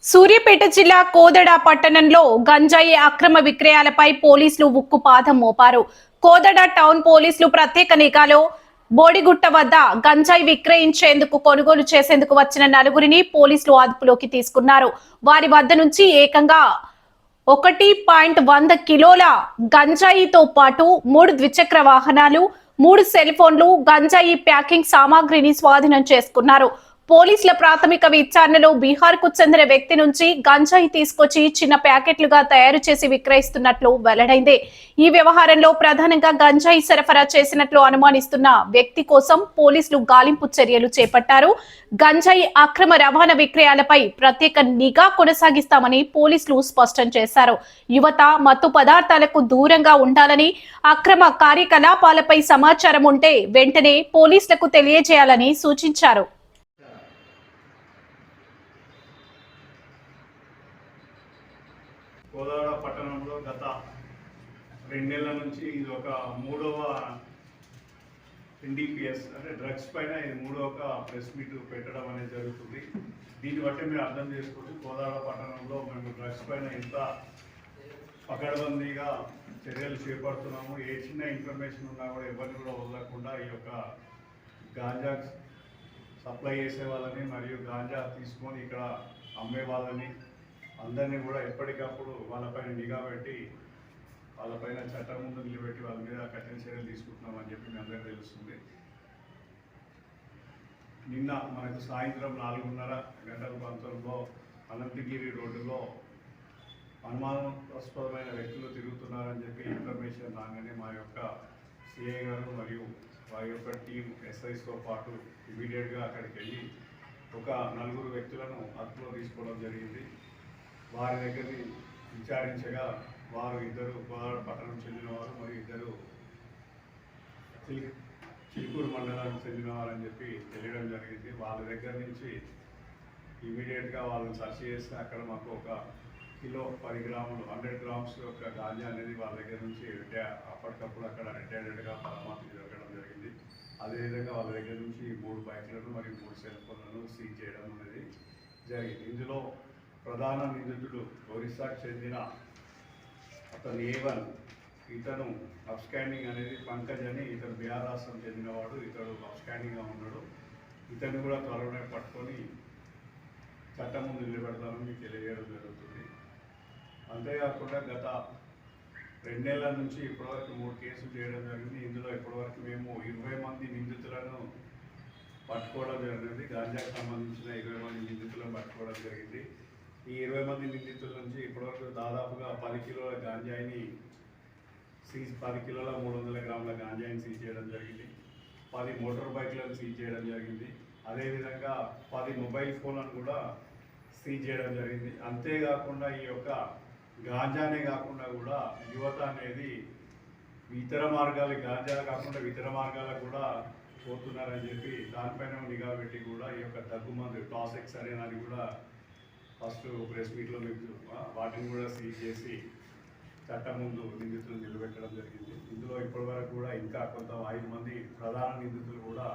సూర్యాపేట జిల్లా కోదడ పట్టణంలో గంజాయి అక్రమ విక్రయాలపై పోలీసులు ఉక్కుపాదం మోపారు. కోదడ టౌన్ పోలీసులు ప్రత్యేక నిఘాలో బోడిగుట్ట వద్ద గంజాయి విక్రయించేందుకు కొనుగోలు చేసేందుకు వచ్చిన నలుగురిని పోలీసులు అదుపులోకి తీసుకున్నారు. వారి వద్ద నుంచి ఏకంగా 1.100 కిలోల గంజాయితో పాటు 3 ద్విచక్ర వాహనాలు, 3 సెల్ ఫోన్లు, గంజాయి ప్యాకింగ్ సామాగ్రిని స్వాధీనం చేసుకున్నారు. పోలీసుల ప్రాథమిక విచారణలో బీహార్ కు చెందిన వ్యక్తి నుంచి గంజాయి తీసుకొచ్చి చిన్న ప్యాకెట్లుగా తయారు చేసి విక్రయిస్తున్నట్లు వెల్లడైంది. ఈ వ్యవహారంలో ప్రధానంగా గంజాయి సరఫరా చేసినట్లు అనుమానిస్తున్న వ్యక్తి కోసం పోలీసులు గాలింపు చర్యలు చేపట్టారు. గంజాయి అక్రమ రవాణా విక్రయాలపై ప్రత్యేక నిఘా కొనసాగిస్తామని పోలీసులు స్పష్టం చేశారు. యువత మత్తు పదార్థాలకు దూరంగా ఉండాలని, అక్రమ కార్యకలాపాలపై సమాచారం ఉంటే వెంటనే పోలీసులకు తెలియజేయాలని సూచించారు. కోదాడ పట్టణంలో గత 2 నెలల నుంచి ఇది ఒక మూడవ ఎన్డీపీఎస్ అంటే డ్రగ్స్ పైన ఇది మూడవ ప్రెస్ మీట్ పెట్టడం అనేది జరుగుతుంది. దీన్ని బట్టి మీరు అర్థం చేసుకోవచ్చు కోదాడ పట్టణంలో మేము డ్రగ్స్ పైన ఎంత పకడ్బందీగా చర్యలు చేపడుతున్నాము. ఏ చిన్న ఇన్ఫర్మేషన్ ఉన్నా కూడా ఎవరిని కూడా వదలకుండా ఈ యొక్క గాంజా సప్లై చేసే వాళ్ళని మరియు గాంజా తీసుకొని ఇక్కడ అమ్మే వాళ్ళని అందరినీ కూడా ఎప్పటికప్పుడు వాళ్ళపైన నిఘా పెట్టి వాళ్ళపైన చట్టం ముందు నిలబెట్టి వాళ్ళ మీద కఠిన చర్యలు తీసుకుంటున్నామని చెప్పి మీ అందరికీ తెలుస్తుంది. నిన్న మనకు సాయంత్రం 4:30 గంటల ప్రాంతంలో అనంతగిరి రోడ్డులో అనుమానాస్పదమైన వ్యక్తులు తిరుగుతున్నారని చెప్పి ఇన్ఫర్మేషన్ రాగానే మా యొక్క సిఐ గారు మరియు వారి యొక్క టీం ఎస్ఐస్తో పాటు ఇమీడియట్గా అక్కడికి వెళ్ళి ఒక 4 వ్యక్తులను అదుపులో తీసుకోవడం జరిగింది. వారి దగ్గరని విచారించగా వారు ఇద్దరు కోదాడ పట్టణం చెందినవారు మరియు ఇద్దరు చిలుకూరు మండలానికి చెందినవారని చెప్పి తెలియడం జరిగింది. వాళ్ళ దగ్గర నుంచి ఇమీడియట్గా వాళ్ళని సర్చ్ చేస్తే అక్కడ మాకు ఒక కిలో 10 గ్రాములు 100 గ్రామ్స్ యొక్క గాంజా అనేది వాళ్ళ దగ్గర నుంచి అప్పటికప్పుడు అక్కడ రిటైర్డ్గా పరమాత్మ దొరకడం జరిగింది. అదేవిధంగా వాళ్ళ దగ్గర నుంచి 3 బైక్లను మరియు 3 సెల్ ఫోన్లను సీజ్ చేయడం అనేది జరిగింది. ఇందులో ప్రధాన నిందితుడు ఒరిస్సాకు చెందిన అతను A1, ఇతను అప్స్కాండింగ్ అనేది పంకజ్ అని, ఇతను బిహార్ రాష్ట్రం చెందినవాడు. ఇతడు అప్స్కాండింగ్గా ఉన్నాడు. ఇతన్ని కూడా త్వరలోనే పట్టుకొని చట్టం ముందు నిలబెడతామని మీకు తెలియజేయడం జరుగుతుంది. అంతేకాకుండా గత 2 నెలల నుంచి ఇప్పటివరకు 3 కేసులు చేయడం జరిగింది. ఇందులో ఇప్పటివరకు మేము 20 మంది నిందితులను పట్టుకోవడం జరిగింది. గాంజాకు సంబంధించిన 20 మంది నిందితులను పట్టుకోవడం జరిగింది. ఈ 20 మంది నిందితుల నుంచి ఇప్పటివరకు దాదాపుగా 10 కిలోల గాంజాయిని 10 కిలోల 300 గ్రాముల గాంజాయిని సీజ్ చేయడం జరిగింది. 10 మోటార్ బైక్లను సీజ్ చేయడం జరిగింది. అదేవిధంగా 10 మొబైల్ ఫోన్లను కూడా సీజ్ చేయడం జరిగింది. అంతేకాకుండా ఈ యొక్క గాంజానే కాకుండా కూడా యువత అనేది ఇతర మార్గాలు గాంజా కాకుండా ఇతర మార్గాలకు కూడా పోతున్నారని చెప్పి దానిపైన నిఘా పెట్టి కూడా ఈ యొక్క దగ్గుమందు టాసెక్స్ అనేది కూడా ఫస్ట్ ప్రెస్ మీట్లో మీకు వాటిని కూడా సీజ్ చేసి చట్టం ముందు నిందితులు నిలబెట్టడం జరిగింది. ఇందులో ఇప్పటివరకు కూడా ఇంకా కొంత 5 మంది ప్రధాన నిందితులు కూడా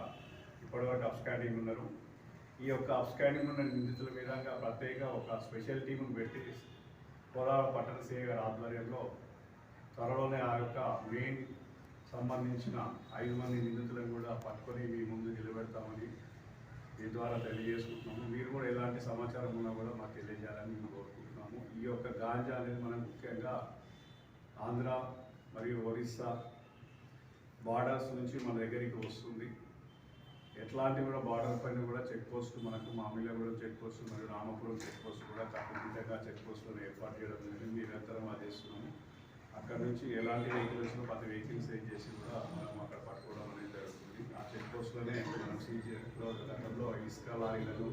ఇప్పటివరకు అప్స్కాండింగ్ ఉన్నారు. ఈ యొక్క అప్స్కాండింగ్ ఉన్న నిందితుల మీద ప్రత్యేక ఒక స్పెషల్ టీమును పెట్టి కోదాడ పట్టణ సిఐ గారి ఆధ్వర్యంలో త్వరలోనే ఆ యొక్క మెయిన్ సంబంధించిన 5 మంది నిందితులను కూడా పట్టుకొని మీ ముందు నిలబెడతామని మీ ద్వారా తెలియజేసుకుంటున్నాము. మీరు కూడా ఎలాంటి సమాచారం ఉన్నా కూడా మాకు తెలియజేయాలని మేము కోరుకుంటున్నాము. ఈ యొక్క గాంజా అనేది మనం ముఖ్యంగా ఆంధ్ర మరియు ఒరిస్సా బార్డర్స్ నుంచి మన దగ్గరికి వస్తుంది. ఎట్లాంటి కూడా బార్డర్ పైన కూడా చెక్ పోస్ట్ మనకు మామిళ్ళగూడెం చెక్ పోస్ట్ మరియు రామపురం చెక్ పోస్ట్ కూడా కట్టుదిట్టంగా చెక్ పోస్టులను ఏర్పాటు చేయడం జరిగింది. నిరంతరం అది చేస్తున్నాము. అక్కడ నుంచి ఎలాంటి వెహికల్స్ 10 వెహికల్స్ సీజ్ చేసి కూడా మనం అక్కడ పట్టుకోవడం అనేది జరుగుతుంది. ఆ చెక్ పోస్ట్లోనే మనం సీజ్ గతంలో ఇసుక లారీలను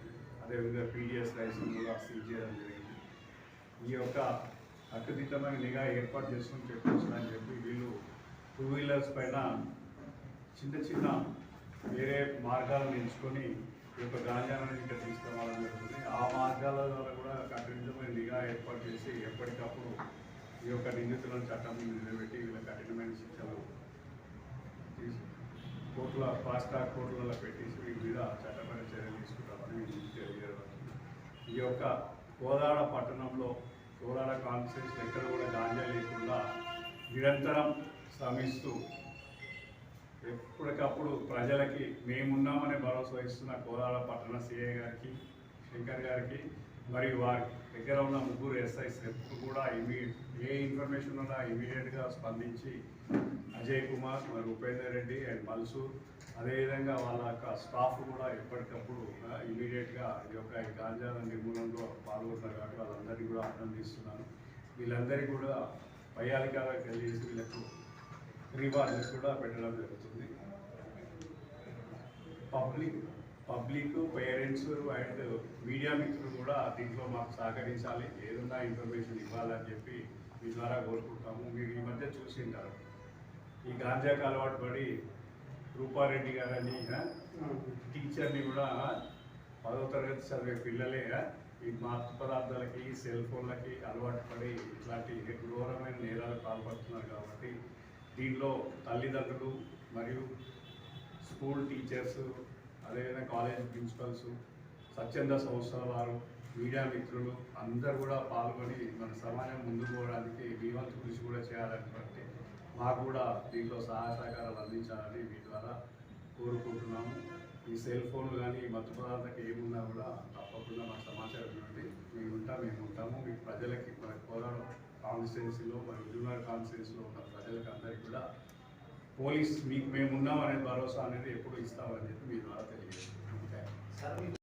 అదేవిధంగా పీడిఎస్ లైసెన్స్ కూడా సీజ్ చేయడం జరిగింది. ఈ యొక్క కట్టుదిట్టమైన నిఘా ఏర్పాటు చేసుకుని చెక్ పోస్టులు అని చెప్పి వీళ్ళు 2 వీలర్స్ పైన చిన్న వేరే మార్గాలను ఎంచుకొని ఈ యొక్క గాంజాన్ని ఇక్కడ తీసుకురావడం జరుగుతుంది. ఆ మార్గాల ద్వారా కూడా కఠినమైన నిఘా ఏర్పాటు చేసి ఎప్పటికప్పుడు ఈ యొక్క నిందితులను చట్టం ముందు నిలబెట్టి వీళ్ళ కఠినమైన శిక్షలు కోర్టుల ఫాస్ట్ ట్రాక్ కోర్టులలో పెట్టేసి వీరి మీద చట్టపరమైన చర్యలు తీసుకుంటామని తెలియజేయడం. ఈ యొక్క కోదాడ పట్టణంలో కోదాడ కాన్స్టిట్యూన్సీ ఎక్కడ కూడా గాంజా లేకుండా నిరంతరం శ్రమిస్తూ ఎప్పటికప్పుడు ప్రజలకి మేమున్నామనే భరోసా ఇస్తున్న కోదాడ పట్టణ సిఐ గారికి, శంకర్ గారికి మరియు వారి దగ్గర ఉన్న ముగ్గురు ఎస్ఐస్ ఎప్పుడు కూడా ఏ ఇన్ఫర్మేషన్ ఉన్నా ఇమీడియట్గా స్పందించి అజయ్ కుమార్ మరియు ఉపేందర్ రెడ్డి అండ్ మల్సూర్ అదేవిధంగా వాళ్ళ యొక్క స్టాఫ్ కూడా ఎప్పటికప్పుడు ఇమీడియట్గా ఈ యొక్క గాంజా నిర్మూలనలో పాల్గొంటున్నారు కాబట్టి వాళ్ళందరినీ కూడా అభినందిస్తున్నాను. వీళ్ళందరికీ కూడా పయ్యాలికాగా కలిసి వీళ్ళకు రివార్డ్స్ కూడా పెట్టడం జరుగుతుంది. పబ్లిక్ పేరెంట్స్ అండ్ మీడియా మిత్రులు కూడా దీంట్లో మాకు సహకరించాలి, ఏదన్నా ఇన్ఫర్మేషన్ ఇవ్వాలని చెప్పి మీ ద్వారా కోరుకుంటాము. మీరు ఈ మధ్య చూసింటారు ఈ గాంజాకు అలవాటు పడి రూపారెడ్డి గారని టీచర్ని కూడా 10వ తరగతి చదివే పిల్లలే ఈ మత్తు పదార్థాలకి, సెల్ ఫోన్లకి అలవాటు పడి ఇట్లాంటి ఘోరమైన నేరాలు పాల్పడుతున్నారు. కాబట్టి దీనిలో తల్లిదండ్రులు మరియు స్కూల్ టీచర్స్, అదేవిధంగా కాలేజ్ ప్రిన్సిపల్స్, స్వచ్ఛంద సంస్థల వారు, మీడియా మిత్రులు అందరూ కూడా పాల్గొని మన సమాజం ముందుకు పోవడానికి మీ వంతు కృషి కూడా చేయాలనుకుంటే మాకు కూడా దీంట్లో సహాయ సహకారాలు అందించాలని మీ ద్వారా కోరుకుంటున్నాము. ఈ సెల్ ఫోన్ కానీ మత్తు పదార్థాలకు ఏమున్నా కూడా తప్పకుండా మాకు సమాచారం ఇవ్వండి. మేము ఉంటాము. మీ ప్రజలకి మన కోదాడ కాన్స్టిట్యున్సీలో మరియు విజయనగరం కాన్స్టిట్యున్సీలో ఉన్న ప్రజలకు అందరికీ కూడా పోలీస్ మీకు మేము ఉన్నామనే భరోసా అనేది ఎప్పుడు ఇస్తామని చెప్పి మీ ద్వారా తెలియజేస్తున్నాం.